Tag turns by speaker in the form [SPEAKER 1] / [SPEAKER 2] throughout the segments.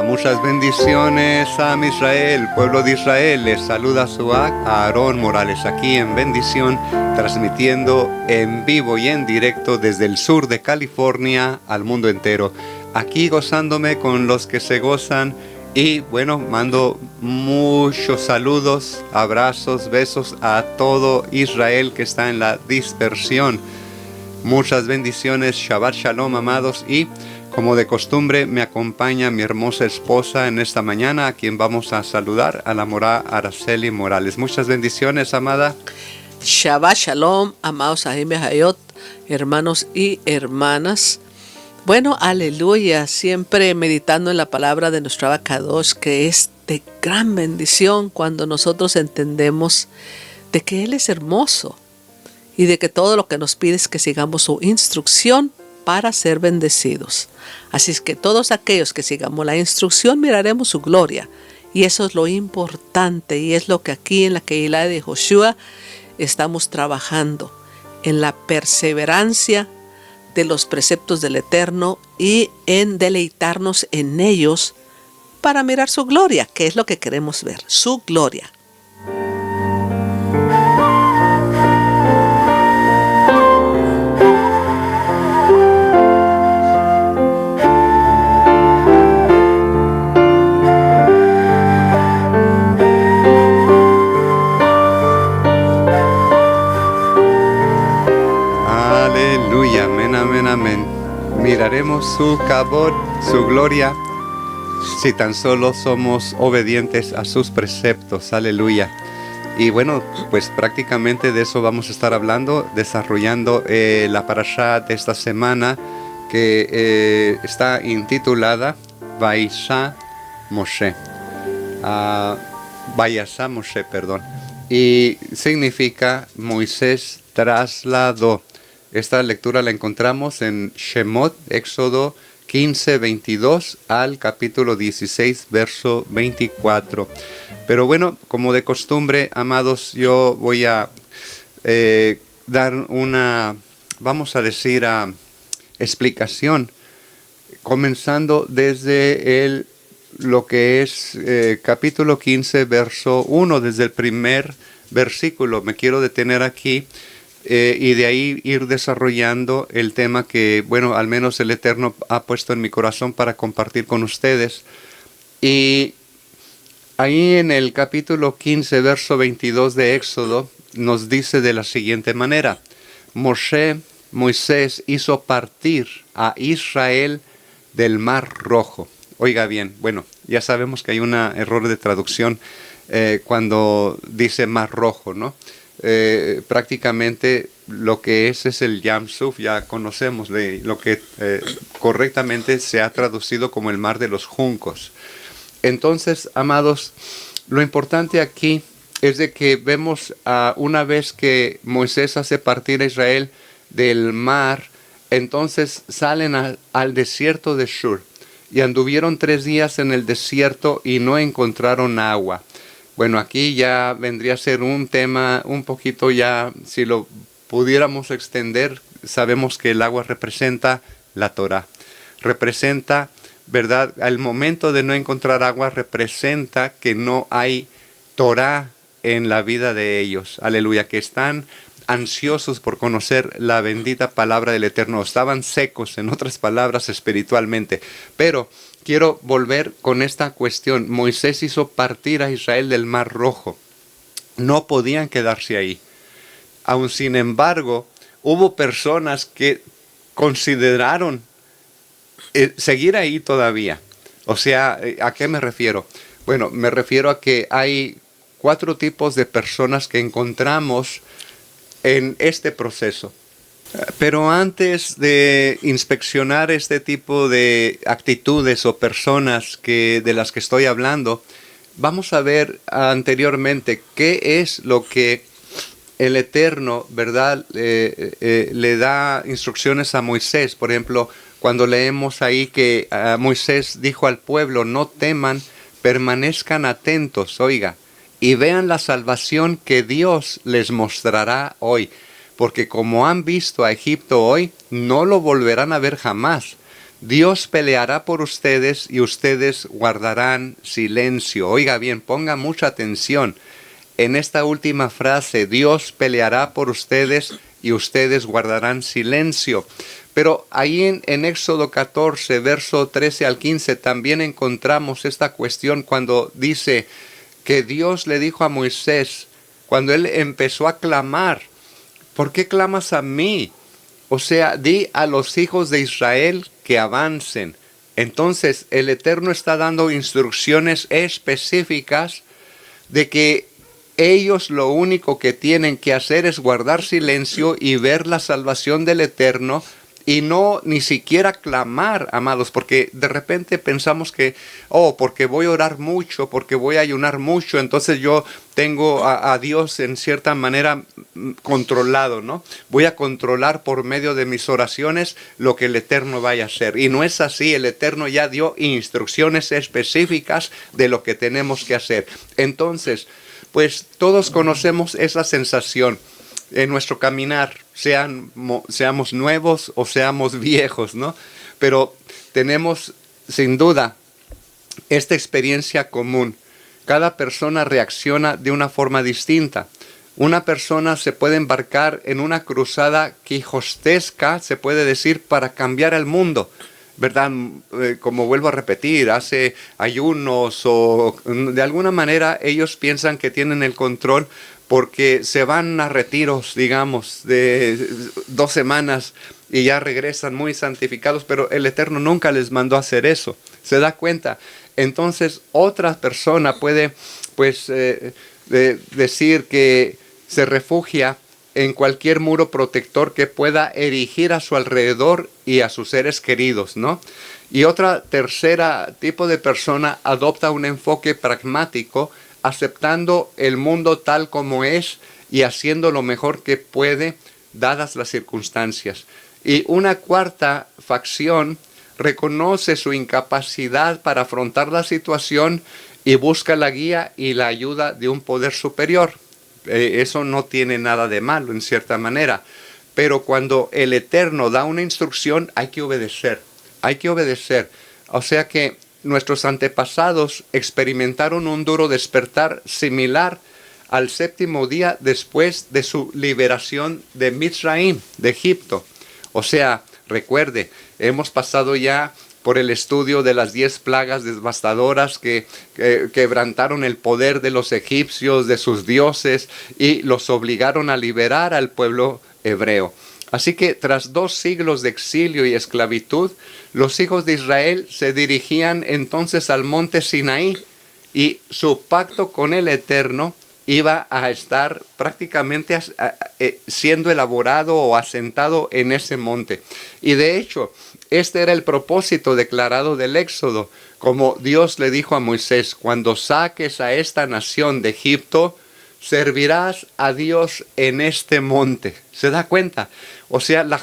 [SPEAKER 1] Muchas bendiciones a Israel, pueblo de Israel. Les saluda su Aarón Morales aquí en Bendición, transmitiendo en vivo y en directo desde el sur de California al mundo entero. Aquí gozándome con los que se gozan y bueno, mando muchos saludos, abrazos, besos a todo Israel que está en la dispersión. Muchas bendiciones, Shabbat Shalom, amados, y como de costumbre me acompaña mi hermosa esposa en esta mañana, a quien vamos a saludar, a la mora Araceli Morales. Muchas bendiciones, amada.
[SPEAKER 2] Shabbat Shalom, amados Ahim Hayot, hermanos y hermanas. Bueno, aleluya, siempre meditando en la palabra de nuestro Abacadosh, que es de gran bendición cuando nosotros entendemos de que Él es hermoso y de que todo lo que nos pide es que sigamos su instrucción para ser bendecidos. Así es que todos aquellos que sigamos la instrucción miraremos su gloria, y eso es lo importante, y es lo que aquí en la Keilah de Joshua estamos trabajando, en la perseverancia de los preceptos del Eterno y en deleitarnos en ellos para mirar su gloria, que es lo que queremos ver, su gloria.
[SPEAKER 1] Amén. Miraremos su kabod, su gloria, si tan solo somos obedientes a sus preceptos. Aleluya. Y bueno, pues prácticamente de eso vamos a estar hablando, desarrollando la parashá de esta semana, que está intitulada Vayasha Moshe. Vayasha Moshe, perdón. Y significa Moisés trasladó. Esta lectura la encontramos en Shemot, Éxodo 15, 22 al capítulo 16, verso 24. Pero bueno, como de costumbre, amados, yo voy a dar una, vamos a decir, explicación, comenzando desde lo que es capítulo 15, verso 1, desde el primer versículo. Me quiero detener aquí. Y de ahí ir desarrollando el tema que, bueno, al menos el Eterno ha puesto en mi corazón para compartir con ustedes. Y ahí en el capítulo 15, verso 22 de Éxodo, nos dice de la siguiente manera: Moisés hizo partir a Israel del Mar Rojo. Oiga bien, bueno, ya sabemos que hay un error de traducción cuando dice Mar Rojo, ¿no? Prácticamente lo que es el Yam Suf, ya conocemos de lo que correctamente se ha traducido como el mar de los juncos. Entonces, amados, lo importante aquí es de que vemos una vez que Moisés hace partir a Israel del mar, entonces salen al desierto de Shur y anduvieron 3 días en el desierto y no encontraron agua. Bueno, aquí ya vendría a ser un tema un poquito ya, si lo pudiéramos extender, sabemos que el agua representa la Torah. Representa, ¿verdad? Al momento de no encontrar agua, representa que no hay Torah en la vida de ellos. Aleluya, que están ansiosos por conocer la bendita palabra del Eterno. Estaban secos, en otras palabras, espiritualmente. Pero quiero volver con esta cuestión. Moisés hizo partir a Israel del Mar Rojo. No podían quedarse ahí. Aun sin embargo, hubo personas que consideraron seguir ahí todavía. O sea, ¿a qué me refiero? Bueno, me refiero a que hay 4 tipos de personas que encontramos en este proceso. Pero antes de inspeccionar este tipo de actitudes o personas de las que estoy hablando, vamos a ver anteriormente qué es lo que el Eterno, ¿verdad? Le da instrucciones a Moisés. Por ejemplo, cuando leemos ahí que Moisés dijo al pueblo, no teman, permanezcan atentos, oiga, y vean la salvación que Dios les mostrará hoy. Porque como han visto a Egipto hoy, no lo volverán a ver jamás. Dios peleará por ustedes y ustedes guardarán silencio. Oiga bien, ponga mucha atención. En esta última frase, Dios peleará por ustedes y ustedes guardarán silencio. Pero ahí en Éxodo 14, verso 13 al 15, también encontramos esta cuestión cuando dice que Dios le dijo a Moisés, cuando él empezó a clamar, ¿por qué clamas a mí? O sea, di a los hijos de Israel que avancen. Entonces, el Eterno está dando instrucciones específicas de que ellos lo único que tienen que hacer es guardar silencio y ver la salvación del Eterno y no ni siquiera clamar, amados, porque de repente pensamos que, porque voy a orar mucho, porque voy a ayunar mucho, entonces yo tengo a Dios en cierta manera controlado, ¿no? Voy a controlar por medio de mis oraciones lo que el Eterno vaya a hacer. Y no es así, el Eterno ya dio instrucciones específicas de lo que tenemos que hacer. Entonces, pues todos conocemos esa sensación en nuestro caminar, seamos nuevos o seamos viejos, ¿no? Pero tenemos sin duda esta experiencia común. Cada persona reacciona de una forma distinta. Una persona se puede embarcar en una cruzada quijostesca, se puede decir, para cambiar el mundo, ¿verdad? Como vuelvo a repetir, hace ayunos o de alguna manera ellos piensan que tienen el control porque se van a retiros, digamos, de 2 semanas y ya regresan muy santificados, pero el Eterno nunca les mandó a hacer eso. ¿Se da cuenta? Entonces otra persona puede decir que se refugia en cualquier muro protector que pueda erigir a su alrededor y a sus seres queridos, ¿no? Y otra tercera tipo de persona adopta un enfoque pragmático, aceptando el mundo tal como es y haciendo lo mejor que puede, dadas las circunstancias. Y una cuarta facción reconoce su incapacidad para afrontar la situación y busca la guía y la ayuda de un poder superior. Eso no tiene nada de malo en cierta manera, pero cuando el Eterno da una instrucción hay que obedecer, o sea que nuestros antepasados experimentaron un duro despertar similar al 7º día después de su liberación de Mitzraim, de Egipto. O sea, recuerde, hemos pasado ya por el estudio de las 10 plagas devastadoras que quebrantaron el poder de los egipcios, de sus dioses, y los obligaron a liberar al pueblo hebreo. Así que tras 2 siglos de exilio y esclavitud, los hijos de Israel se dirigían entonces al monte Sinaí y su pacto con el Eterno iba a estar prácticamente siendo elaborado o asentado en ese monte. Y de hecho, este era el propósito declarado del Éxodo, como Dios le dijo a Moisés: cuando saques a esta nación de Egipto, servirás a Dios en este monte. ¿Se da cuenta? O sea, las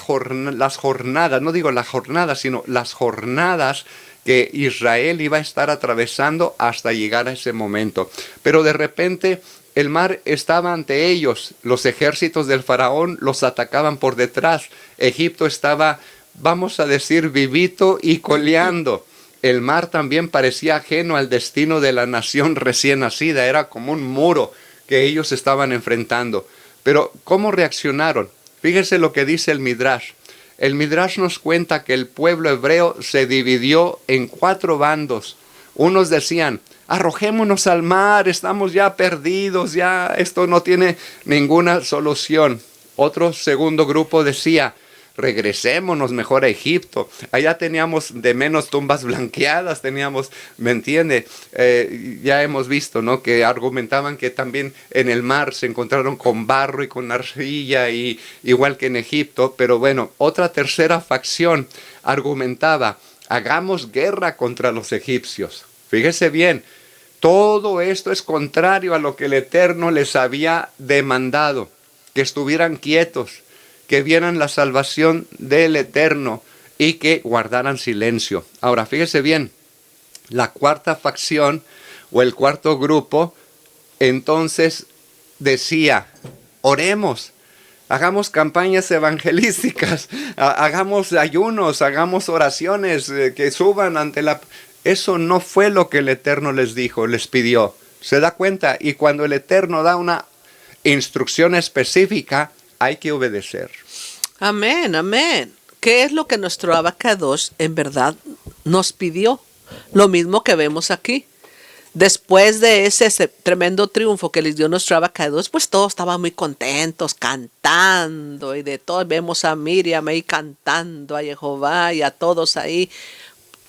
[SPEAKER 1] jornadas, no digo la jornada, sino las jornadas que Israel iba a estar atravesando hasta llegar a ese momento. Pero de repente el mar estaba ante ellos, los ejércitos del faraón los atacaban por detrás, Egipto estaba, vamos a decir, vivito y coleando. El mar también parecía ajeno al destino de la nación recién nacida, era como un muro que ellos estaban enfrentando. Pero ¿cómo reaccionaron? Fíjese lo que dice el Midrash. El Midrash nos cuenta que el pueblo hebreo se dividió en 4 bandos. Unos decían: arrojémonos al mar, estamos ya perdidos, ya esto no tiene ninguna solución. Otro segundo grupo decía: regresémonos mejor a Egipto. Allá teníamos de menos tumbas blanqueadas, teníamos, ¿me entiende? Ya hemos visto, ¿no?, que argumentaban que también en el mar se encontraron con barro y con arcilla, y igual que en Egipto. Pero bueno, otra tercera facción argumentaba: hagamos guerra contra los egipcios. Fíjese bien, todo esto es contrario a lo que el Eterno les había demandado, que estuvieran quietos, que vieran la salvación del Eterno y que guardaran silencio. Ahora, fíjese bien, la cuarta facción o el cuarto grupo, entonces decía, oremos, hagamos campañas evangelísticas, hagamos ayunos, hagamos oraciones que suban ante la... Eso no fue lo que el Eterno les dijo, les pidió. ¿Se da cuenta? Y cuando el Eterno da una instrucción específica, hay que obedecer.
[SPEAKER 2] Amén, amén. ¿Qué es lo que nuestro Abacadosh en verdad nos pidió? Lo mismo que vemos aquí. Después de ese tremendo triunfo que les dio nuestro Abacadosh, pues todos estaban muy contentos, cantando y de todo. Vemos a Miriam ahí cantando, a Jehová y a todos ahí,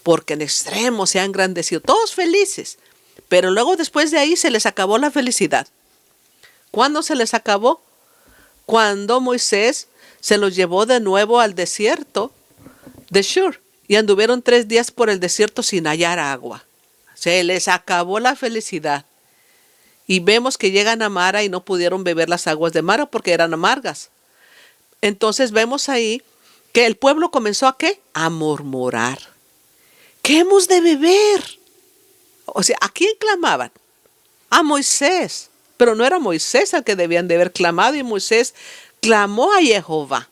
[SPEAKER 2] porque en extremo se han engrandecido, todos felices. Pero luego después de ahí se les acabó la felicidad. ¿Cuándo se les acabó? Cuando Moisés se los llevó de nuevo al desierto de Shur y anduvieron 3 días por el desierto sin hallar agua. Se les acabó la felicidad. Y vemos que llegan a Mara y no pudieron beber las aguas de Mara porque eran amargas. Entonces vemos ahí que el pueblo comenzó ¿a qué? A murmurar. ¿Qué hemos de beber? O sea, ¿a quién clamaban? A Moisés. Pero no era Moisés al que debían de haber clamado, y Moisés clamó a Jehová.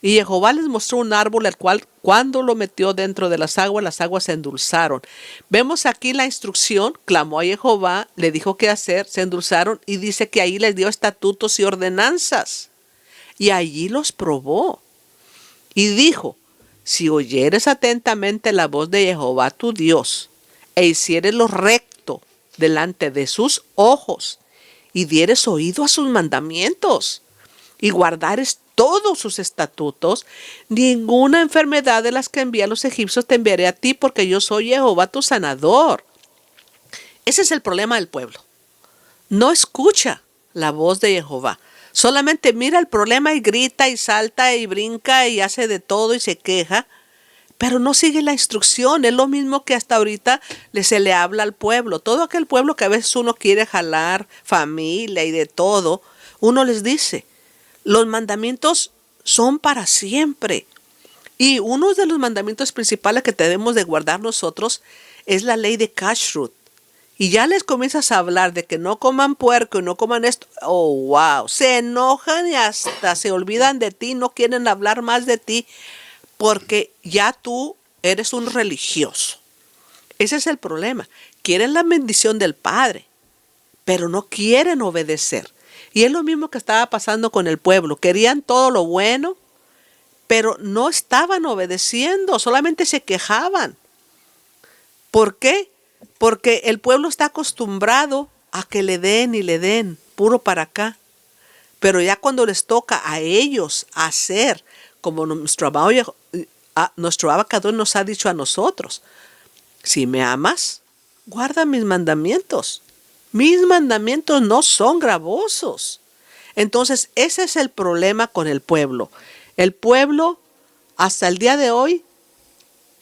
[SPEAKER 2] Y Jehová les mostró un árbol al cual cuando lo metió dentro de las aguas se endulzaron. Vemos aquí la instrucción, clamó a Jehová, le dijo qué hacer, se endulzaron y dice que ahí les dio estatutos y ordenanzas. Y allí los probó. Y dijo, si oyeres atentamente la voz de Jehová tu Dios, e hicieres lo recto delante de sus ojos, y dieres oído a sus mandamientos, y guardares todos sus estatutos, ninguna enfermedad de las que envié a los egipcios te enviaré a ti, porque yo soy Jehová tu sanador. Ese es el problema del pueblo. No escucha la voz de Jehová. Solamente mira el problema y grita y salta y brinca y hace de todo y se queja, pero no sigue la instrucción. Es lo mismo que hasta ahorita se le habla al pueblo. Todo aquel pueblo que a veces uno quiere jalar, familia y de todo, uno les dice, los mandamientos son para siempre. Y uno de los mandamientos principales que debemos de guardar nosotros es la ley de Kashrut. Y ya les comienzas a hablar de que no coman puerco y no coman esto. Oh, wow. Se enojan y hasta se olvidan de ti, no quieren hablar más de ti, porque ya tú eres un religioso. Ese es el problema. Quieren la bendición del Padre, pero no quieren obedecer. Y es lo mismo que estaba pasando con el pueblo. Querían todo lo bueno, pero no estaban obedeciendo, solamente se quejaban. ¿Por qué? Porque el pueblo está acostumbrado a que le den, puro para acá. Pero ya cuando les toca a ellos hacer, como nuestro Abacadosh nos ha dicho a nosotros, si me amas, guarda mis mandamientos. Mis mandamientos no son gravosos. Entonces, ese es el problema con el pueblo. El pueblo, hasta el día de hoy,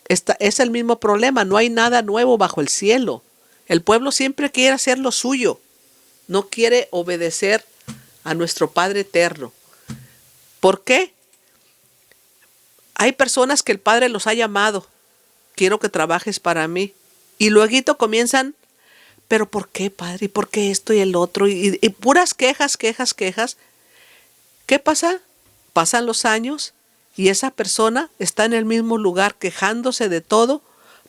[SPEAKER 2] es el mismo problema. No hay nada nuevo bajo el cielo. El pueblo siempre quiere hacer lo suyo. No quiere obedecer a nuestro Padre Eterno. ¿Por qué? Hay personas que el Padre los ha llamado. Quiero que trabajes para mí. Y luego comienzan, ¿pero por qué, Padre? ¿Y por qué esto y el otro? Y puras quejas. ¿Qué pasa? Pasan los años y esa persona está en el mismo lugar quejándose de todo.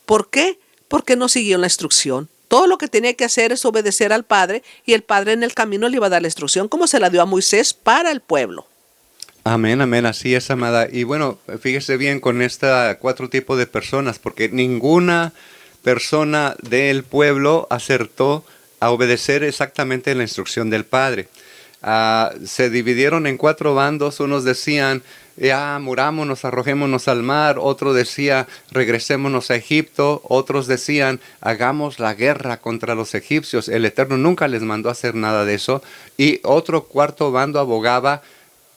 [SPEAKER 2] ¿Por qué? Porque no siguió la instrucción. Todo lo que tenía que hacer es obedecer al Padre, y el Padre en el camino le iba a dar la instrucción como se la dio a Moisés para el pueblo.
[SPEAKER 1] Amén, amén, así es, amada. Y bueno, fíjese bien con esta 4 tipos de personas, porque ninguna persona del pueblo acertó a obedecer exactamente la instrucción del Padre. Se dividieron en 4 bandos. Unos decían, ya murámonos, arrojémonos al mar. Otro decía, regresémonos a Egipto. Otros decían, hagamos la guerra contra los egipcios. El Eterno nunca les mandó a hacer nada de eso. Y otro 4 bando abogaba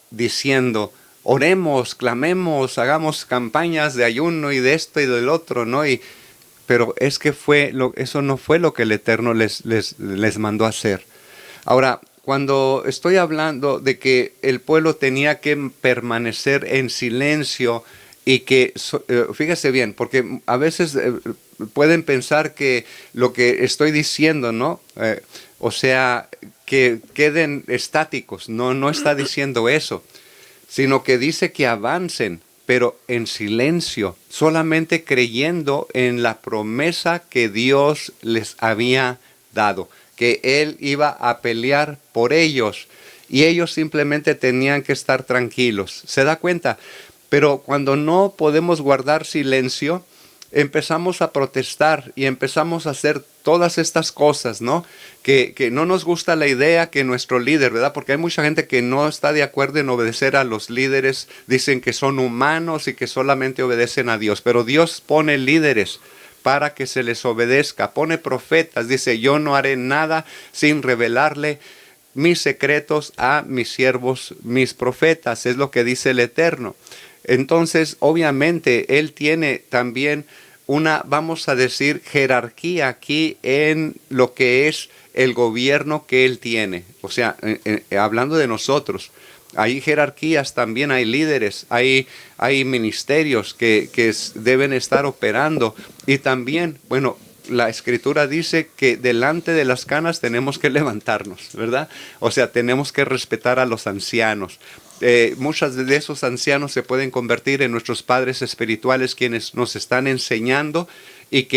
[SPEAKER 1] diciendo, oremos, clamemos, hagamos campañas de ayuno y de esto y del otro, ¿no? Pero es que eso no fue lo que el Eterno les mandó a hacer. Ahora, cuando estoy hablando de que el pueblo tenía que permanecer en silencio y que, fíjese bien, porque a veces pueden pensar que lo que estoy diciendo, ¿no? O sea, que queden estáticos. No, no está diciendo eso, sino que dice que avancen, pero en silencio, solamente creyendo en la promesa que Dios les había dado, que Él iba a pelear por ellos y ellos simplemente tenían que estar tranquilos. ¿Se da cuenta? Pero cuando no podemos guardar silencio, empezamos a protestar y empezamos a hacer todas estas cosas, ¿no? Que no nos gusta la idea que nuestro líder, ¿verdad? Porque hay mucha gente que no está de acuerdo en obedecer a los líderes, dicen que son humanos y que solamente obedecen a Dios, pero Dios pone líderes para que se les obedezca, pone profetas, dice, yo no haré nada sin revelarle mis secretos a mis siervos, mis profetas, es lo que dice el Eterno. Entonces, obviamente, Él tiene también una, vamos a decir, jerarquía aquí en lo que es el gobierno que Él tiene. O sea, hablando de nosotros, hay jerarquías también, hay líderes, hay ministerios que deben estar operando. Y también, bueno, la Escritura dice que delante de las canas tenemos que levantarnos, ¿verdad? O sea, tenemos que respetar a los ancianos. Muchos de esos ancianos se pueden convertir en nuestros padres espirituales, quienes nos están enseñando y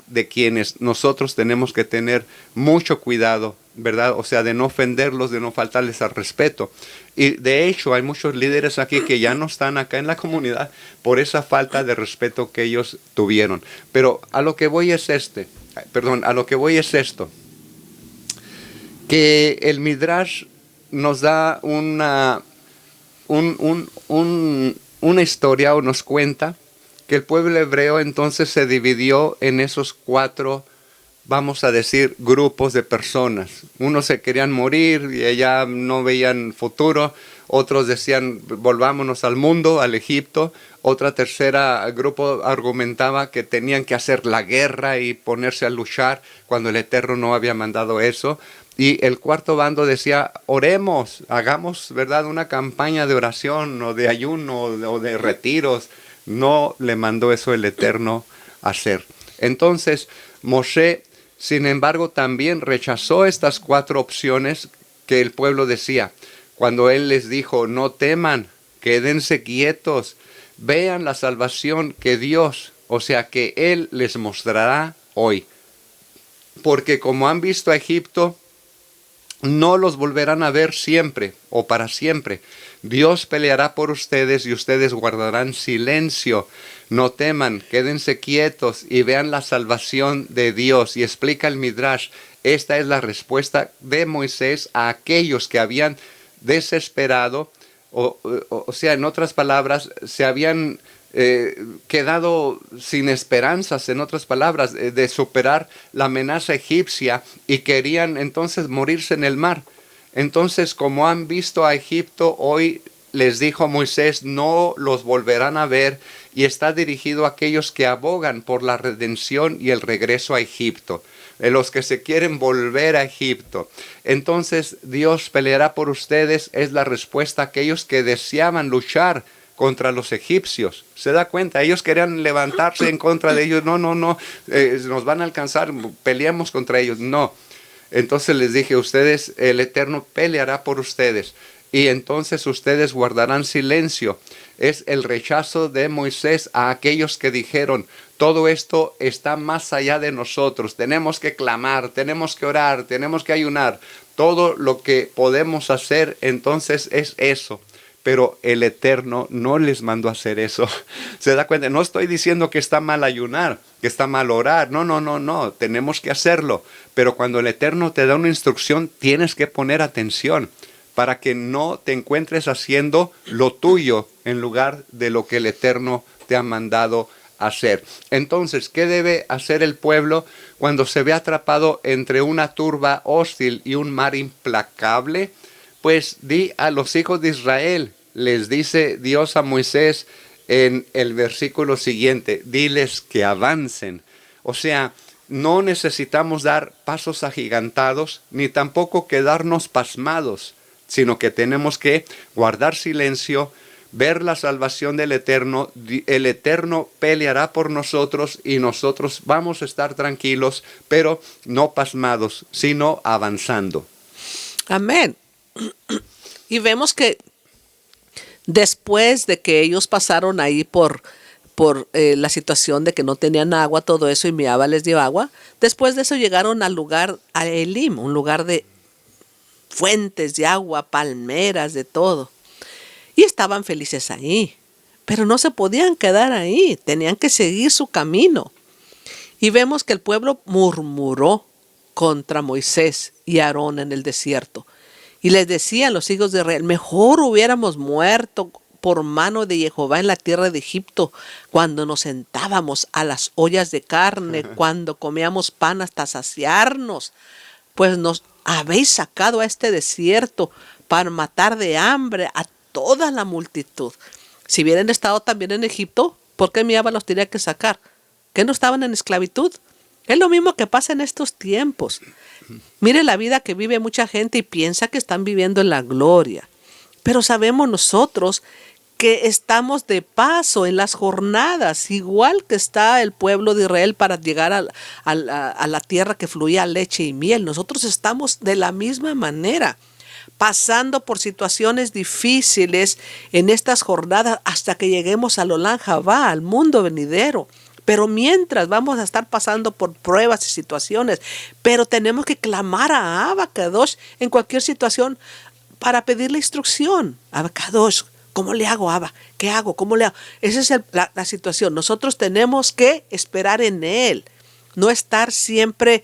[SPEAKER 1] de quienes nosotros tenemos que tener mucho cuidado, ¿verdad? O sea, de no ofenderlos, de no faltarles al respeto. Y de hecho hay muchos líderes aquí que ya no están acá en la comunidad por esa falta de respeto que ellos tuvieron. Pero a lo que voy es esto, que el Midrash nos da una historia, o nos cuenta que el pueblo hebreo entonces se dividió en esos 4, vamos a decir, grupos de personas. Unos se querían morir y ya no veían futuro, otros decían volvámonos al mundo, al Egipto. Otra tercera grupo argumentaba que tenían que hacer la guerra y ponerse a luchar cuando el Eterno no había mandado eso. Y el cuarto bando decía, oremos, hagamos, ¿verdad?, una campaña de oración o de ayuno o de retiros. No le mandó eso el Eterno hacer. Entonces, Moshe, sin embargo, también rechazó estas 4 opciones que el pueblo decía. Cuando él les dijo, no teman, quédense quietos, vean la salvación que Dios, o sea, que Él les mostrará hoy. Porque como han visto a Egipto, no los volverán a ver siempre o para siempre. Dios peleará por ustedes y ustedes guardarán silencio. No teman, quédense quietos y vean la salvación de Dios. Y explica el Midrash, esta es la respuesta de Moisés a aquellos que habían desesperado, o sea, en otras palabras, se habían quedado sin esperanzas, en otras palabras, de superar la amenaza egipcia y querían entonces morirse en el mar. Entonces, como han visto a Egipto, hoy les dijo Moisés, no los volverán a ver, y está dirigido a aquellos que abogan por la redención y el regreso a Egipto, los que se quieren volver a Egipto. Entonces, Dios peleará por ustedes, es la respuesta a aquellos que deseaban luchar contra los egipcios. ¿Se da cuenta? Ellos querían levantarse en contra de ellos. No, nos van a alcanzar, peleemos contra ellos. No. Entonces les dije, ustedes, el Eterno peleará por ustedes. Y entonces ustedes guardarán silencio. Es el rechazo de Moisés a aquellos que dijeron, todo esto está más allá de nosotros. Tenemos que clamar, tenemos que orar, tenemos que ayunar. Todo lo que podemos hacer entonces es eso. Pero el Eterno no les mandó a hacer eso. ¿Se da cuenta? No estoy diciendo que está mal ayunar, que está mal orar. No. Tenemos que hacerlo. Pero cuando el Eterno te da una instrucción, tienes que poner atención para que no te encuentres haciendo lo tuyo en lugar de lo que el Eterno te ha mandado hacer. Entonces, ¿qué debe hacer el pueblo cuando se ve atrapado entre una turba hostil y un mar implacable? Pues di a los hijos de Israel, les dice Dios a Moisés en el versículo siguiente, diles que avancen. O sea, no necesitamos dar pasos agigantados, ni tampoco quedarnos pasmados, sino que tenemos que guardar silencio, ver la salvación del Eterno. El Eterno peleará por nosotros y nosotros vamos a estar tranquilos, pero no pasmados, sino avanzando.
[SPEAKER 2] Amén. Y vemos que después de que ellos pasaron ahí por la situación de que no tenían agua, todo eso, y Miaba les dio agua, después de eso llegaron al lugar, a Elim, un lugar de fuentes de agua, palmeras, de todo. Y estaban felices ahí, pero no se podían quedar ahí, tenían que seguir su camino. Y vemos que el pueblo murmuró contra Moisés y Aarón en el desierto. Y les decían los hijos de Israel, mejor hubiéramos muerto por mano de Jehová en la tierra de Egipto, cuando nos sentábamos a las ollas de carne, cuando comíamos pan hasta saciarnos, pues nos habéis sacado a este desierto para matar de hambre a toda la multitud. Si hubieran estado también en Egipto, ¿por qué Miaba los tenía que sacar? ¿Que no estaban en esclavitud? Es lo mismo que pasa en estos tiempos. Mire la vida que vive mucha gente y piensa que están viviendo en la gloria. Pero sabemos nosotros que estamos de paso en las jornadas, igual que está el pueblo de Israel para llegar a la tierra que fluía leche y miel. Nosotros estamos de la misma manera, pasando por situaciones difíciles en estas jornadas hasta que lleguemos al Olam Jabá, al mundo venidero. Pero mientras vamos a estar pasando por pruebas y situaciones, pero tenemos que clamar a Abba Kadosh en cualquier situación para pedirle instrucción. Abba Kadosh, ¿cómo le hago, Abba? ¿Qué hago? ¿Cómo le hago? Esa es la situación. Nosotros tenemos que esperar en Él, no estar siempre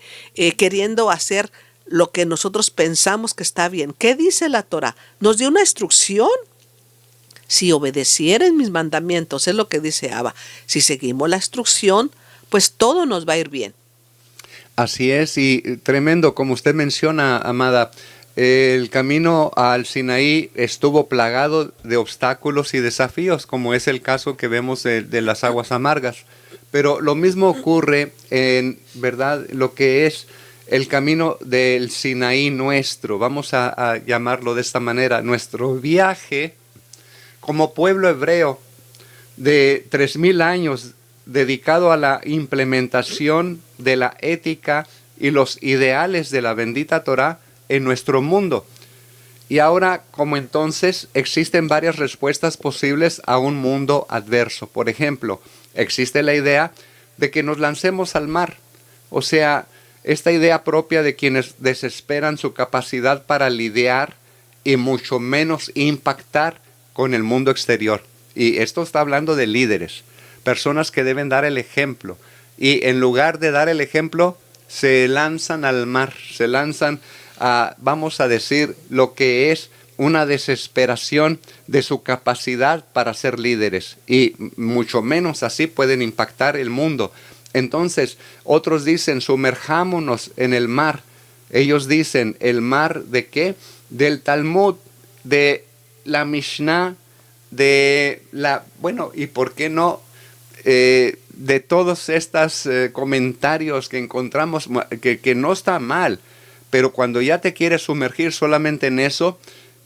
[SPEAKER 2] queriendo hacer lo que nosotros pensamos que está bien. ¿Qué dice la Torah? Nos dio una instrucción. Si obedecieren mis mandamientos, es lo que dice Abba. Si seguimos la instrucción, pues todo nos va a ir bien.
[SPEAKER 1] Así es, y tremendo, como usted menciona, amada, el camino al Sinaí estuvo plagado de obstáculos y desafíos, como es el caso que vemos de las aguas amargas. Pero lo mismo ocurre en, ¿verdad?, lo que es el camino del Sinaí nuestro. Vamos a llamarlo de esta manera, nuestro viaje como pueblo hebreo de 3000 años dedicado a la implementación de la ética y los ideales de la bendita Torah en nuestro mundo. Y ahora, como entonces, existen varias respuestas posibles a un mundo adverso. Por ejemplo, existe la idea de que nos lancemos al mar. O sea, esta idea propia de quienes desesperan su capacidad para lidiar y mucho menos impactar con el mundo exterior. Y esto está hablando de líderes, personas que deben dar el ejemplo. Y en lugar de dar el ejemplo, se lanzan al mar, se lanzan a, vamos a decir, lo que es una desesperación de su capacidad para ser líderes. Y mucho menos así pueden impactar el mundo. Entonces, otros dicen, sumerjámonos en el mar. Ellos dicen, ¿el mar de qué? Del Talmud, de la Mishnah, de la, bueno, y por qué no, de todos estos comentarios que encontramos, que no está mal, pero cuando ya te quieres sumergir solamente en eso,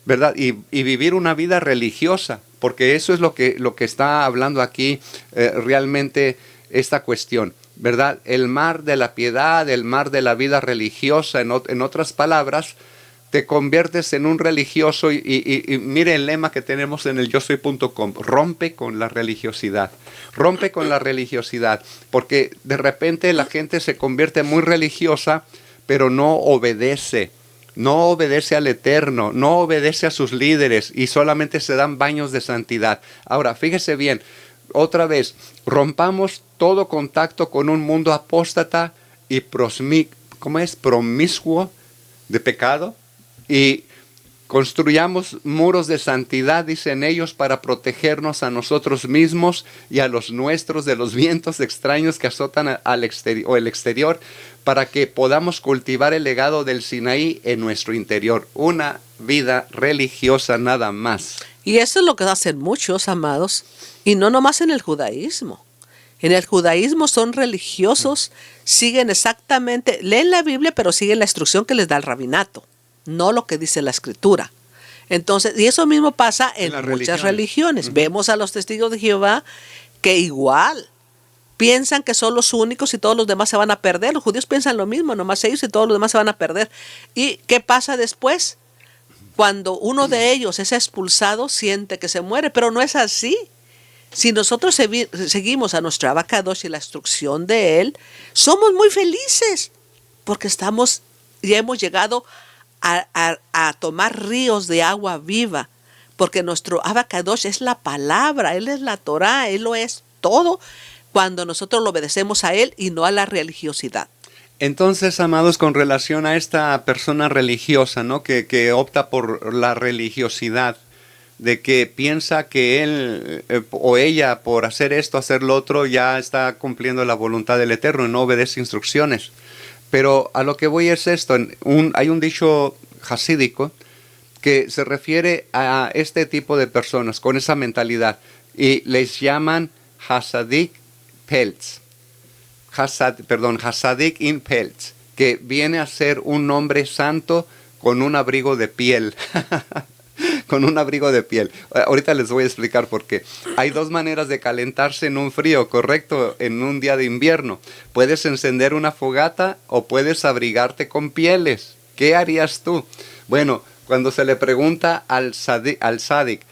[SPEAKER 1] ¿verdad? Y vivir una vida religiosa, porque eso es lo que está hablando aquí realmente esta cuestión, ¿verdad? El mar de la piedad, el mar de la vida religiosa, en otras palabras, te conviertes en un religioso y mire el lema que tenemos en el yosoy.com, rompe con la religiosidad, porque de repente la gente se convierte muy religiosa, pero no obedece al Eterno, no obedece a sus líderes y solamente se dan baños de santidad. Ahora, fíjese bien, otra vez, rompamos todo contacto con un mundo apóstata y promiscuo de pecado, y construyamos muros de santidad, dicen ellos, para protegernos a nosotros mismos y a los nuestros de los vientos extraños que azotan al exterior, o el exterior, para que podamos cultivar el legado del Sinaí en nuestro interior. Una vida religiosa nada más.
[SPEAKER 2] Y eso es lo que hacen muchos, amados, y no nomás en el judaísmo. En el judaísmo son religiosos, siguen exactamente, leen la Biblia, pero siguen la instrucción que les da el rabinato, no lo que dice la Escritura. Entonces, y eso mismo pasa en
[SPEAKER 1] las
[SPEAKER 2] muchas
[SPEAKER 1] religiones.
[SPEAKER 2] religiones. Vemos a los testigos de Jehová que igual piensan que son los únicos y todos los demás se van a perder. Los judíos piensan lo mismo, nomás ellos y todos los demás se van a perder. ¿Y qué pasa después? Cuando uno de ellos es expulsado, siente que se muere, pero no es así. Si nosotros seguimos a nuestro Abacadosh y la instrucción de él, somos muy felices, porque ya hemos llegado a tomar ríos de agua viva, porque nuestro Abacadosh es la palabra, él es la Torah, él lo es todo, cuando nosotros lo obedecemos a él y no a la religiosidad.
[SPEAKER 1] Entonces, amados, con relación a esta persona religiosa, ¿no? que opta por la religiosidad, de que piensa que él o ella, por hacer esto, hacer lo otro, ya está cumpliendo la voluntad del Eterno y no obedece instrucciones. Pero a lo que voy es esto, hay un dicho hasídico que se refiere a este tipo de personas con esa mentalidad y les llaman Hasadik Peltz. Hasadik in Peltz, que viene a ser un hombre santo con un abrigo de piel. Con un abrigo de piel. Ahorita les voy a explicar por qué. Hay dos maneras de calentarse en un frío, ¿correcto? En un día de invierno. Puedes encender una fogata o puedes abrigarte con pieles. ¿Qué harías tú? Bueno, cuando se le pregunta al Sadik,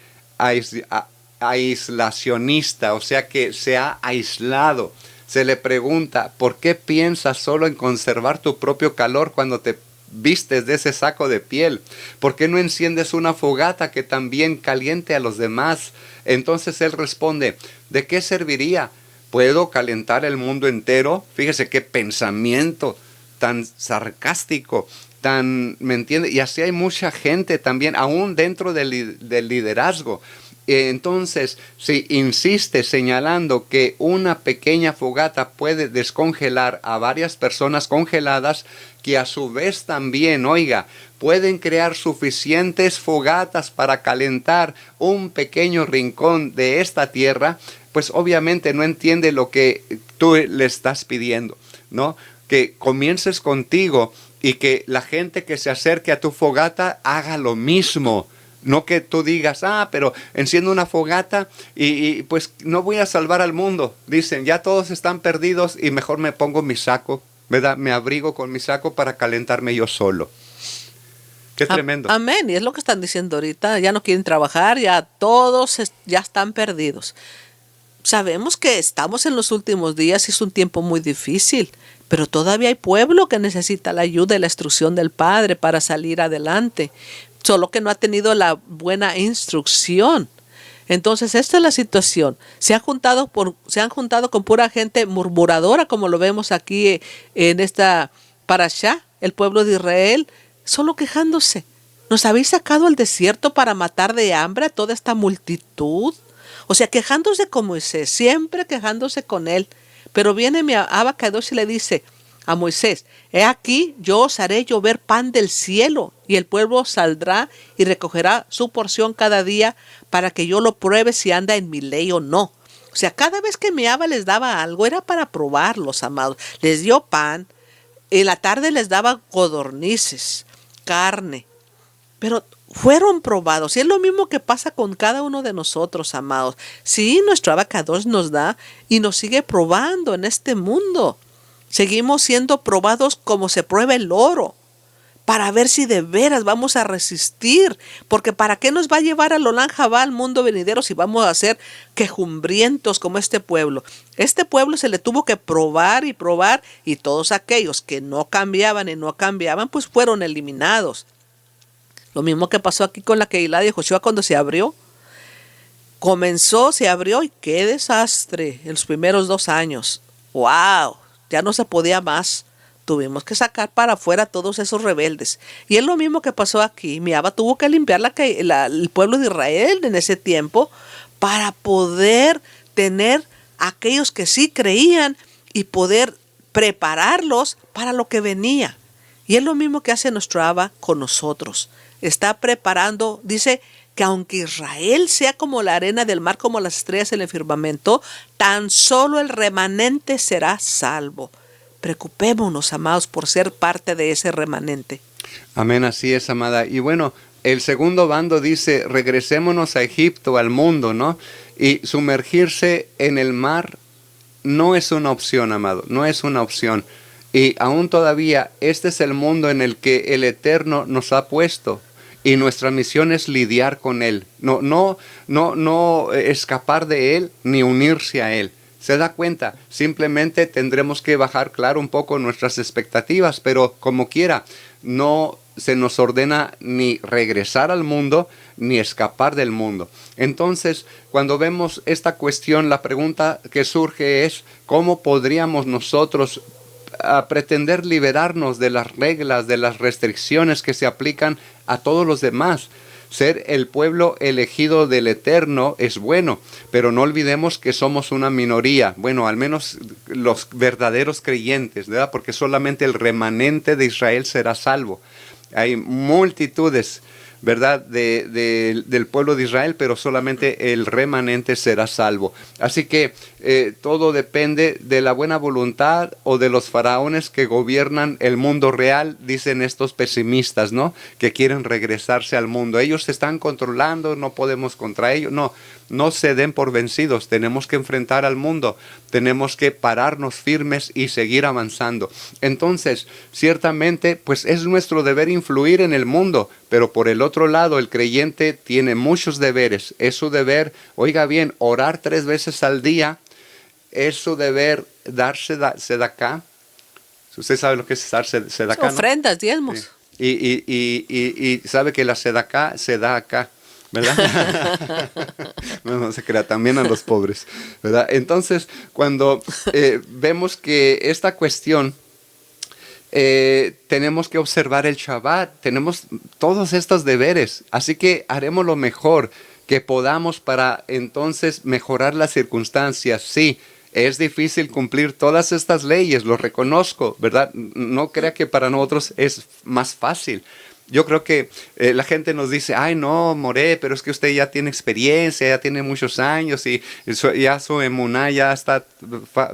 [SPEAKER 1] aislacionista, o sea que se ha aislado, se le pregunta, ¿por qué piensas solo en conservar tu propio calor cuando te vistes de ese saco de piel? ¿Por qué no enciendes una fogata que también caliente a los demás? Entonces él responde, ¿de qué serviría? ¿Puedo calentar el mundo entero? Fíjese qué pensamiento tan sarcástico, ¿me entiende? Y así hay mucha gente también, aún dentro del liderazgo. Entonces, si insiste señalando que una pequeña fogata puede descongelar a varias personas congeladas, que a su vez también, oiga, pueden crear suficientes fogatas para calentar un pequeño rincón de esta tierra, pues obviamente no entiende lo que tú le estás pidiendo, ¿no? Que comiences contigo y que la gente que se acerque a tu fogata haga lo mismo. No que tú digas, pero enciendo una fogata y pues no voy a salvar al mundo. Dicen, ya todos están perdidos y mejor me pongo mi saco, ¿verdad? Me abrigo con mi saco para calentarme yo solo. Qué tremendo.
[SPEAKER 2] Amén. Y es lo que están diciendo ahorita. Ya no quieren trabajar, ya todos ya están perdidos. Sabemos que estamos en los últimos días y es un tiempo muy difícil, pero todavía hay pueblo que necesita la ayuda y la instrucción del Padre para salir adelante. Solo que no ha tenido la buena instrucción. Entonces, esta es la situación. Se han juntado con pura gente murmuradora, como lo vemos aquí en esta parashá, el pueblo de Israel, solo quejándose. ¿Nos habéis sacado al desierto para matar de hambre a toda esta multitud? O sea, quejándose con Moisés, siempre quejándose con él. Pero viene mi Abacadosh y le dice a Moisés, he aquí, yo os haré llover pan del cielo, y el pueblo saldrá y recogerá su porción cada día para que yo lo pruebe si anda en mi ley o no. O sea, cada vez que mi Abba les daba algo, era para probarlos, amados. Les dio pan, en la tarde les daba codornices, carne, pero fueron probados. Y es lo mismo que pasa con cada uno de nosotros, amados. Sí, nuestro Abacadosh nos da y nos sigue probando en este mundo. Seguimos siendo probados como se prueba el oro, para ver si de veras vamos a resistir. Porque ¿para qué nos va a llevar al Olán Jabá, al mundo venidero, si vamos a ser quejumbrientos como este pueblo? Este pueblo se le tuvo que probar, y todos aquellos que no cambiaban y no cambiaban, pues fueron eliminados. Lo mismo que pasó aquí con la Keilah de Josué cuando se abrió. Se abrió y qué desastre en los primeros 2 años. ¡Wow! Ya no se podía más. Tuvimos que sacar para afuera a todos esos rebeldes. Y es lo mismo que pasó aquí. Mi Abba tuvo que limpiar el pueblo de Israel en ese tiempo para poder tener aquellos que sí creían y poder prepararlos para lo que venía. Y es lo mismo que hace nuestro Abba con nosotros. Está preparando, dice que aunque Israel sea como la arena del mar, como las estrellas en el firmamento, tan solo el remanente será salvo. Preocupémonos, amados, por ser parte de ese remanente.
[SPEAKER 1] Amén, así es, amada. Y bueno, El segundo bando dice, regresémonos a Egipto, al mundo, ¿no? Y sumergirse en el mar no es una opción, amado, no es una opción. Y aún todavía, este es el mundo en el que el Eterno nos ha puesto. Y nuestra misión es lidiar con Él. No escapar de Él, ni unirse a Él. ¿Se da cuenta? Simplemente tendremos que bajar, claro, un poco nuestras expectativas, pero como quiera, no se nos ordena ni regresar al mundo, ni escapar del mundo. Entonces, cuando vemos esta cuestión, la pregunta que surge es, ¿cómo podríamos nosotros pretender liberarnos de las reglas, de las restricciones que se aplican a todos los demás? Ser el pueblo elegido del Eterno es bueno, pero no olvidemos que somos una minoría, bueno, al menos los verdaderos creyentes, ¿verdad? Porque solamente el remanente de Israel será salvo. Hay multitudes, ¿verdad?, del pueblo de Israel, pero solamente el remanente será salvo. Así que todo depende de la buena voluntad o de los faraones que gobiernan el mundo real, dicen estos pesimistas, ¿no?, que quieren regresarse al mundo. Ellos se están controlando, no podemos contra ellos. No se den por vencidos, tenemos que enfrentar al mundo, tenemos que pararnos firmes y seguir avanzando. Entonces, ciertamente, pues es nuestro deber influir en el mundo, pero por el otro lado, el creyente tiene muchos deberes. Es su deber, oiga bien, orar 3 veces al día, es su deber dar sedacá. Usted sabe lo que es dar sedacá, ¿no?
[SPEAKER 2] Ofrendas, diezmos.
[SPEAKER 1] Sí. Y sabe que la sedacá se da acá, ¿verdad? No se crea, también a los pobres, ¿verdad? Entonces, cuando vemos que esta cuestión, tenemos que observar el Shabbat, tenemos todos estos deberes, así que haremos lo mejor que podamos para entonces mejorar las circunstancias. Sí, es difícil cumplir todas estas leyes, lo reconozco, ¿verdad? No crea que para nosotros es más fácil. Yo creo que la gente nos dice, ay no, More, pero es que usted ya tiene experiencia, ya tiene muchos años y ya su emuná ya está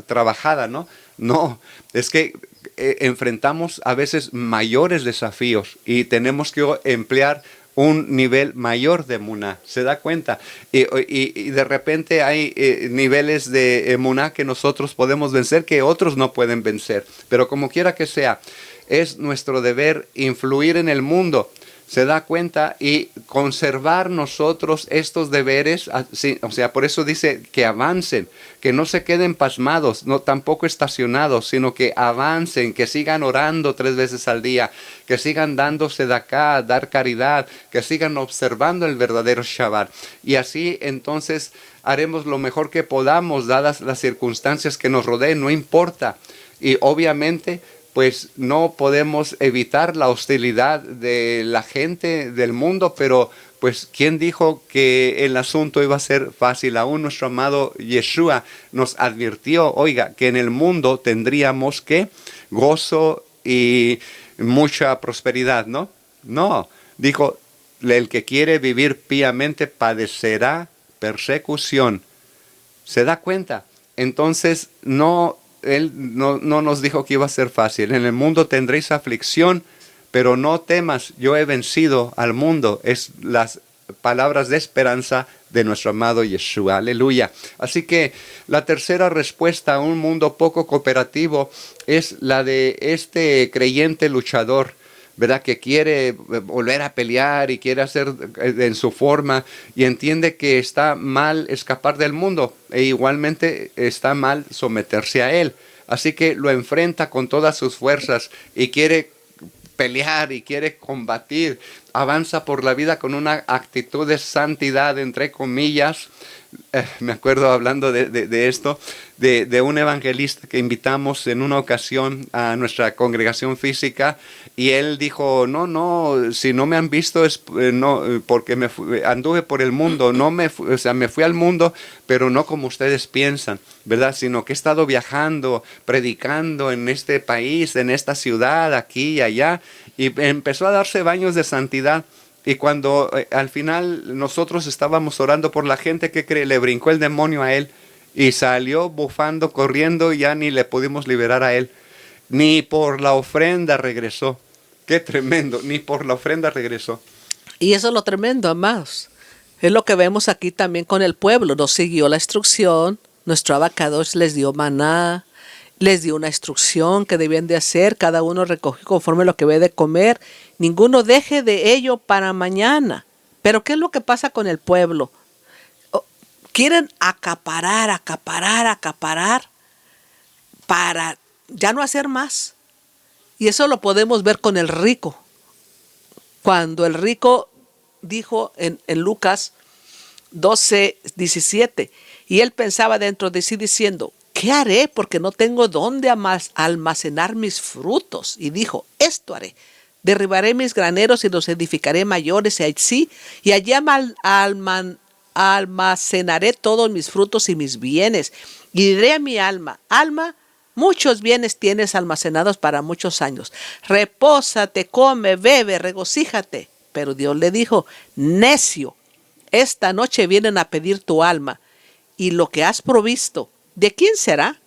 [SPEAKER 1] trabajada, ¿no? No, es que enfrentamos a veces mayores desafíos y tenemos que emplear un nivel mayor de emuná, ¿se da cuenta? Y de repente hay niveles de emuná que nosotros podemos vencer que otros no pueden vencer, pero como quiera que sea, es nuestro deber influir en el mundo, se da cuenta, y conservar nosotros estos deberes, o sea, por eso dice que avancen, que no se queden pasmados, no tampoco estacionados, sino que avancen, que sigan orando 3 veces al día, que sigan dándose de acá, dar caridad, que sigan observando el verdadero Shabbat. Y así entonces haremos lo mejor que podamos, dadas las circunstancias que nos rodeen, no importa. Y obviamente, pues no podemos evitar la hostilidad de la gente del mundo, pero pues ¿quién dijo que el asunto iba a ser fácil? Aún nuestro amado Yeshua nos advirtió, oiga, que en el mundo tendríamos que gozo y mucha prosperidad, ¿no? No, dijo, el que quiere vivir piamente padecerá persecución. ¿Se da cuenta? Entonces, Él no nos dijo que iba a ser fácil. En el mundo tendréis aflicción, pero no temas, yo he vencido al mundo. Es las palabras de esperanza de nuestro amado Yeshua. Aleluya. Así que la tercera respuesta a un mundo poco cooperativo es la de este creyente luchador, ¿verdad? Que quiere volver a pelear y quiere hacer en su forma y entiende que está mal escapar del mundo e igualmente está mal someterse a él. Así que lo enfrenta con todas sus fuerzas y quiere pelear y quiere combatir. Avanza por la vida con una actitud de santidad, entre comillas. Me acuerdo hablando de esto, de un evangelista que invitamos en una ocasión a nuestra congregación física, y él dijo, no, si no me han visto es porque anduve por el mundo, me fui al mundo, pero no como ustedes piensan, ¿verdad? Sino que he estado viajando, predicando en este país, en esta ciudad, aquí y allá, y empezó a darse baños de santidad. Y cuando al final nosotros estábamos orando por la gente, ¿qué cree? Le brincó el demonio a él y salió bufando, corriendo, y ya ni le pudimos liberar a él. Ni por la ofrenda regresó. ¡Qué tremendo! Ni por la ofrenda regresó.
[SPEAKER 2] Y eso es lo tremendo, amados. Es lo que vemos aquí también con el pueblo. No siguió la instrucción. Nuestro Abacadosh les dio maná, les dio una instrucción que debían de hacer. Cada uno recogió conforme lo que ve de comer. Ninguno deje de ello para mañana. Pero ¿qué es lo que pasa con el pueblo? Quieren acaparar para ya no hacer más. Y eso lo podemos ver con el rico. Cuando el rico dijo en Lucas 12:17, y él pensaba dentro de sí diciendo, ¿qué haré? Porque no tengo dónde almacenar mis frutos. Y dijo, esto haré. Derribaré mis graneros y los edificaré mayores y allí almacenaré todos mis frutos y mis bienes. Y diré a mi alma, alma, muchos bienes tienes almacenados para muchos años. Repósate, come, bebe, regocíjate. Pero Dios le dijo, necio, esta noche vienen a pedir tu alma, y lo que has provisto, ¿de quién será?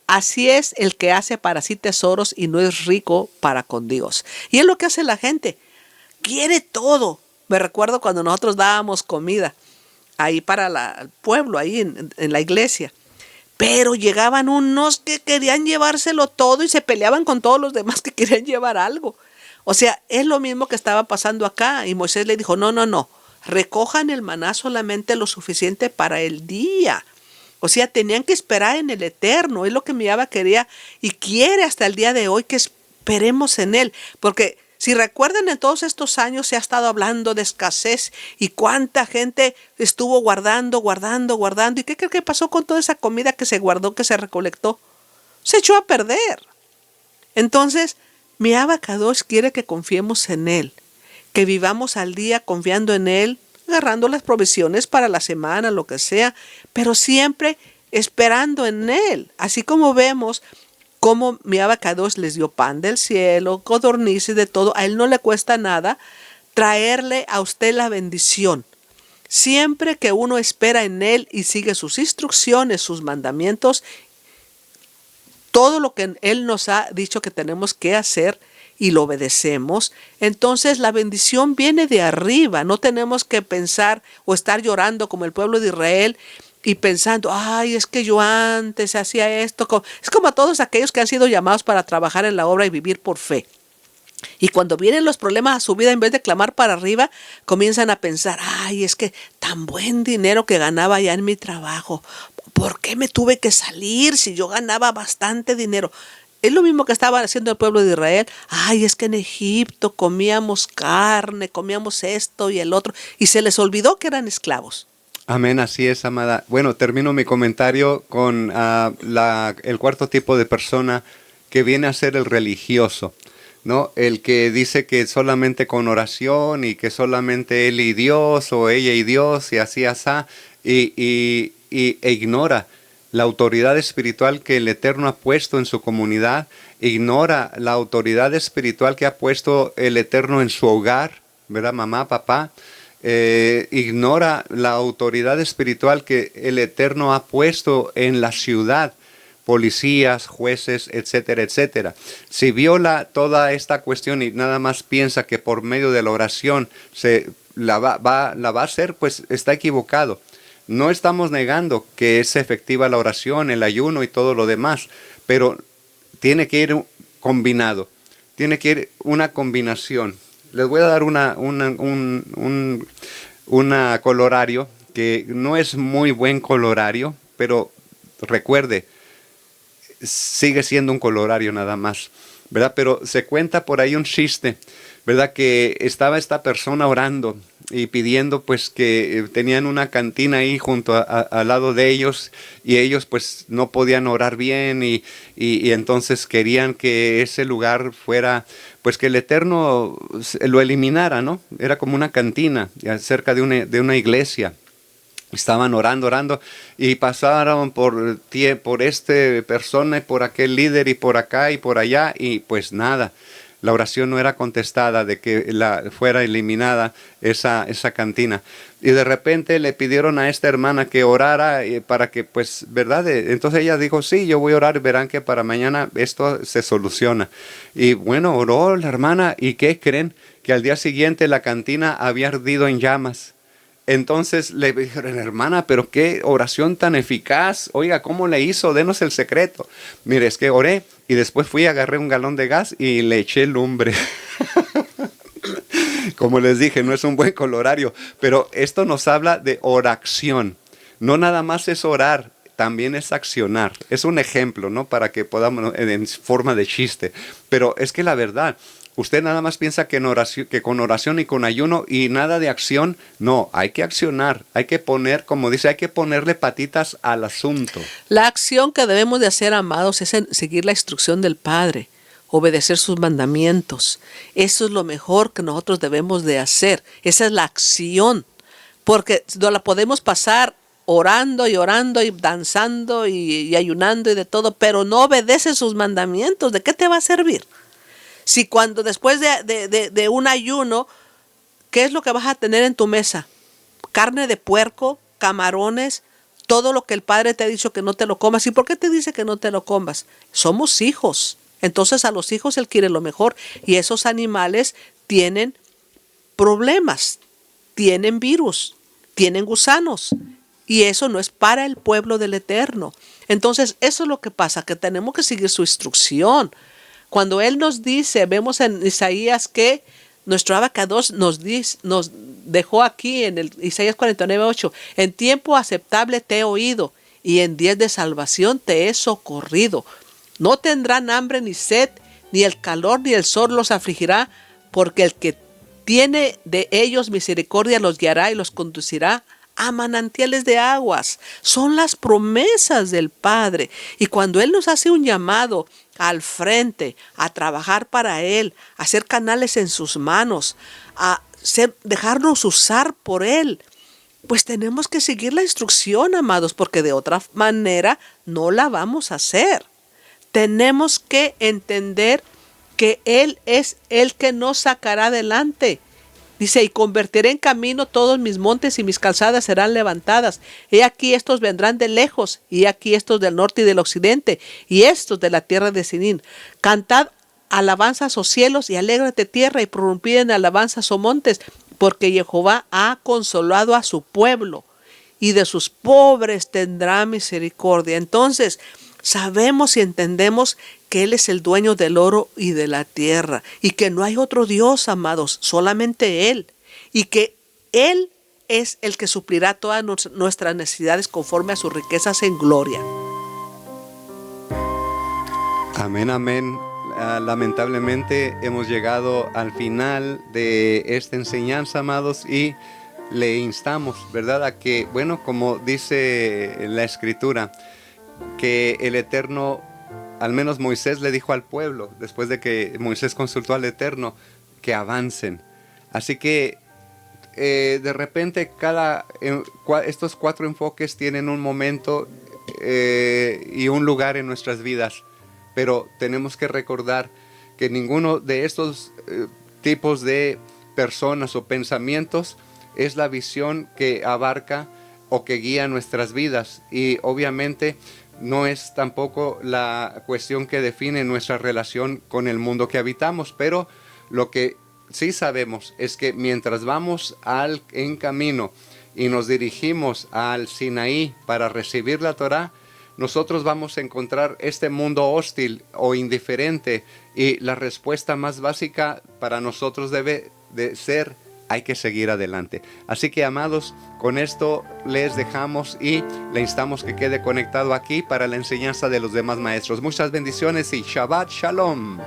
[SPEAKER 2] Así es el que hace para sí tesoros y no es rico para con Dios. Y es lo que hace la gente. Quiere todo. Me recuerdo cuando nosotros dábamos comida ahí para el pueblo, ahí en la iglesia. Pero llegaban unos que querían llevárselo todo y se peleaban con todos los demás que querían llevar algo. O sea, es lo mismo que estaba pasando acá. Y Moisés le dijo, no, recojan el maná solamente lo suficiente para el día. O sea, tenían que esperar en el Eterno. Es lo que mi Abba quería y quiere hasta el día de hoy, que esperemos en Él. Porque si recuerdan, en todos estos años se ha estado hablando de escasez y cuánta gente estuvo guardando. ¿Y qué cree que pasó con toda esa comida que se guardó, que se recolectó? Se echó a perder. Entonces, mi Abba Kadosh quiere que confiemos en Él, que vivamos al día confiando en Él, agarrando las provisiones para la semana, lo que sea, pero siempre esperando en Él. Así como vemos cómo mi Abba Kadosh les dio pan del cielo, codornices, de todo. A Él no le cuesta nada traerle a usted la bendición. Siempre que uno espera en Él y sigue sus instrucciones, sus mandamientos, todo lo que Él nos ha dicho que tenemos que hacer y lo obedecemos, entonces la bendición viene de arriba. No tenemos que pensar o estar llorando como el pueblo de Israel y pensando, ay, es que yo antes hacía esto. Es como a todos aquellos que han sido llamados para trabajar en la obra y vivir por fe. Y cuando vienen los problemas a su vida, en vez de clamar para arriba, comienzan a pensar, ay, es que tan buen dinero que ganaba ya en mi trabajo. ¿Por qué me tuve que salir si yo ganaba bastante dinero? Es lo mismo que estaba haciendo el pueblo de Israel. Ay, es que en Egipto comíamos carne, comíamos esto y el otro, y se les olvidó que eran esclavos.
[SPEAKER 1] Amén, así es, amada. Bueno, termino mi comentario con el cuarto tipo de persona que viene a ser el religioso, ¿no? El que dice que solamente con oración y que solamente él y Dios o ella y Dios y así, e ignora la autoridad espiritual que el Eterno ha puesto en su comunidad, ignora la autoridad espiritual que ha puesto el Eterno en su hogar, ¿verdad? Mamá, papá, ignora la autoridad espiritual que el Eterno ha puesto en la ciudad, policías, jueces, etcétera, etcétera. Si viola toda esta cuestión y nada más piensa que por medio de la oración la va a hacer, pues está equivocado. No estamos negando que es efectiva la oración, el ayuno y todo lo demás, pero tiene que ir combinado, tiene que ir una combinación. Les voy a dar un colorario que no es muy buen colorario, pero recuerde, sigue siendo un colorario nada más, ¿verdad? Pero se cuenta por ahí un chiste, ¿verdad? Que estaba esta persona orando y pidiendo pues que tenían una cantina ahí junto al lado de ellos y ellos pues no podían orar bien y entonces querían que ese lugar fuera pues que el Eterno lo eliminara, ¿no? Era como una cantina cerca de una iglesia. Estaban orando y pasaron por esta persona y por aquel líder y por acá y por allá y pues nada. La oración no era contestada de que fuera eliminada esa cantina. Y de repente le pidieron a esta hermana que orara para que, pues, ¿verdad? Entonces ella dijo, sí, yo voy a orar, verán que para mañana esto se soluciona. Y bueno, oró la hermana y ¿qué creen? que al día siguiente la cantina había ardido en llamas. Entonces le dijeron, hermana, pero qué oración tan eficaz. Oiga, ¿cómo le hizo? Denos el secreto. Mire, es que oré y después fui, agarré un galón de gas y le eché lumbre. Como les dije, no es un buen colorario, pero esto nos habla de oración. No nada más es orar, también es accionar. Es un ejemplo, ¿no? Para que podamos, en forma de chiste. Pero es que la verdad, usted nada más piensa que, que con oración y con ayuno y nada de acción. No, hay que accionar, hay que poner, como dice, hay que ponerle patitas al asunto.
[SPEAKER 2] La acción que debemos de hacer, amados, es seguir la instrucción del Padre, obedecer sus mandamientos. Eso es lo mejor que nosotros debemos de hacer. Esa es la acción, porque no la podemos pasar orando y danzando y ayunando y de todo, pero no obedeces sus mandamientos. ¿De qué te va a servir? Si cuando después de un ayuno, ¿qué es lo que vas a tener en tu mesa? Carne de puerco, camarones, todo lo que el Padre te ha dicho que no te lo comas. ¿Y por qué te dice que no te lo comas? Somos hijos. Entonces a los hijos Él quiere lo mejor. Y esos animales tienen problemas, tienen virus, tienen gusanos. Y eso no es para el pueblo del Eterno. Entonces eso es lo que pasa, que tenemos que seguir su instrucción. Cuando Él nos dice, vemos en Isaías que nuestro abacados nos dejó aquí en el Isaías 49:8, en tiempo aceptable te he oído y en días de salvación te he socorrido. No tendrán hambre ni sed, ni el calor ni el sol los afligirá, porque el que tiene de ellos misericordia los guiará y los conducirá a manantiales de aguas. Son las promesas del Padre. Y cuando Él nos hace un llamado al frente, a trabajar para Él, a ser canales en sus manos, dejarnos usar por Él, pues tenemos que seguir la instrucción, amados, porque de otra manera no la vamos a hacer. Tenemos que entender que Él es el que nos sacará adelante. Dice, y convertiré en camino todos mis montes y mis calzadas serán levantadas. He aquí estos vendrán de lejos, y aquí estos del norte y del occidente, y estos de la tierra de Sinín. Cantad alabanzas, oh cielos, y alégrate tierra, y prorrumpid en alabanzas, oh montes, porque Jehová ha consolado a su pueblo, y de sus pobres tendrá misericordia. Entonces, sabemos y entendemos que Él es el dueño del oro y de la tierra y que no hay otro Dios, amados, solamente Él, y que Él es el que suplirá todas nuestras necesidades conforme a sus riquezas en gloria.
[SPEAKER 1] Amén, amén. Lamentablemente hemos llegado al final de esta enseñanza, amados, y le instamos, ¿verdad?, a que, bueno, como dice la Escritura, que el Eterno, al menos Moisés le dijo al pueblo, después de que Moisés consultó al Eterno, que avancen. Así que de repente estos 4 enfoques tienen un momento y un lugar en nuestras vidas, pero tenemos que recordar que ninguno de estos tipos de personas o pensamientos es la visión que abarca o que guía nuestras vidas, y obviamente no es tampoco la cuestión que define nuestra relación con el mundo que habitamos, pero lo que sí sabemos es que mientras vamos en camino y nos dirigimos al Sinaí para recibir la Torá, nosotros vamos a encontrar este mundo hostil o indiferente, y la respuesta más básica para nosotros debe de ser: hay que seguir adelante. Así que, amados, con esto les dejamos y le instamos que quede conectado aquí para la enseñanza de los demás maestros. Muchas bendiciones y Shabbat Shalom.